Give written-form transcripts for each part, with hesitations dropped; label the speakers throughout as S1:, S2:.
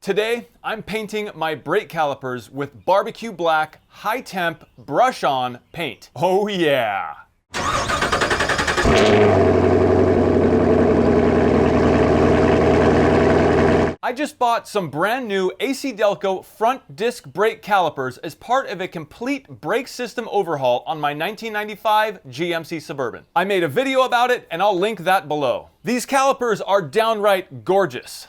S1: Today, I'm painting my brake calipers with BBQ Black high temp brush on paint. Oh yeah! I just bought some brand new AC Delco front disc brake calipers as part of a complete brake system overhaul on my 1995 GMC Suburban. I made a video about it and I'll link that below. These calipers are downright gorgeous.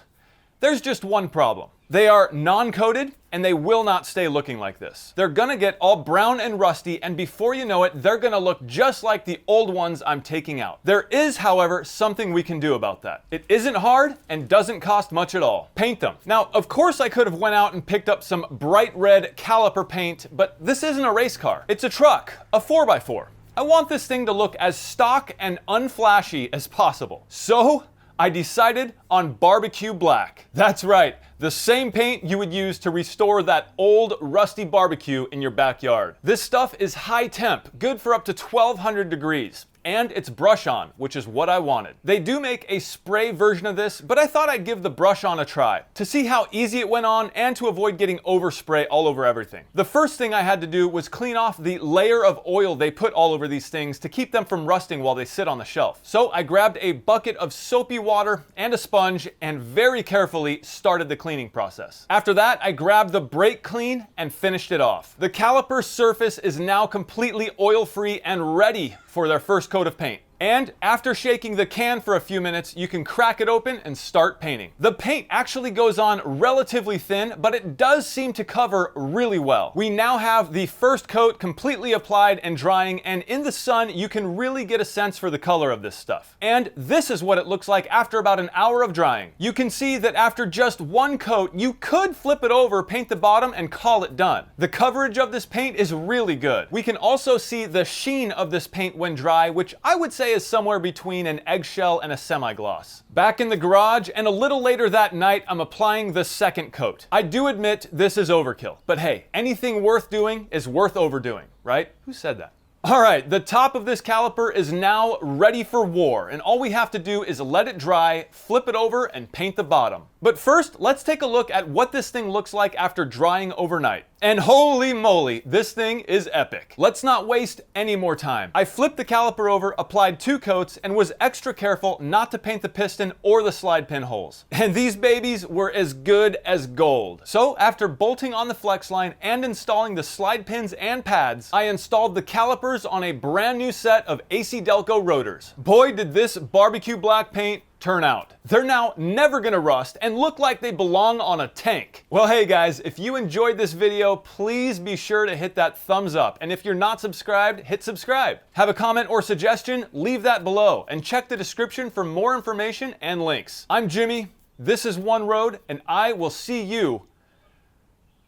S1: There's just one problem. They are non-coated and they will not stay looking like this. They're gonna get all brown and rusty, and before you know it, they're gonna look just like the old ones I'm taking out. There is, however, something we can do about that. It isn't hard and doesn't cost much at all. Paint them. Now, of course I could have went out and picked up some bright red caliper paint, but this isn't a race car. It's a truck, a 4x4. I want this thing to look as stock and unflashy as possible. So, I decided on BBQ Black. That's right, the same paint you would use to restore that old rusty barbecue in your backyard. This stuff is high temp, good for up to 1200 degrees. And it's brush on, which is what I wanted. They do make a spray version of this, but I thought I'd give the brush on a try to see how easy it went on and to avoid getting overspray all over everything. The first thing I had to do was clean off the layer of oil they put all over these things to keep them from rusting while they sit on the shelf. So I grabbed a bucket of soapy water and a sponge and very carefully started the cleaning process. After that, I grabbed the brake clean and finished it off. The caliper surface is now completely oil-free and ready for their first coat of paint. And after shaking the can for a few minutes, you can crack it open and start painting. The paint actually goes on relatively thin, but it does seem to cover really well. We now have the first coat completely applied and drying, and in the sun, you can really get a sense for the color of this stuff. And this is what it looks like after about an hour of drying. You can see that after just one coat, you could flip it over, paint the bottom, and call it done. The coverage of this paint is really good. We can also see the sheen of this paint when dry, which I would say is somewhere between an eggshell and a semi-gloss. Back in the garage, and a little later that night, I'm applying the second coat. I do admit this is overkill, but hey, anything worth doing is worth overdoing, right? Who said that? All right, the top of this caliper is now ready for war, and all we have to do is let it dry, flip it over, and paint the bottom. But first, let's take a look at what this thing looks like after drying overnight. And holy moly, this thing is epic. Let's not waste any more time. I flipped the caliper over, applied 2 coats, and was extra careful not to paint the piston or the slide pin holes. And these babies were as good as gold. So after bolting on the flex line and installing the slide pins and pads, I installed the calipers on a brand new set of AC Delco rotors. Boy, did this BBQ Black paint turn out. They're now never gonna rust and look like they belong on a tank. Well, hey guys, if you enjoyed this video, please be sure to hit that thumbs up. And if you're not subscribed, hit subscribe. Have a comment or suggestion? Leave that below and check the description for more information and links. I'm Jimmy, this is One Road, and I will see you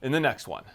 S1: in the next one.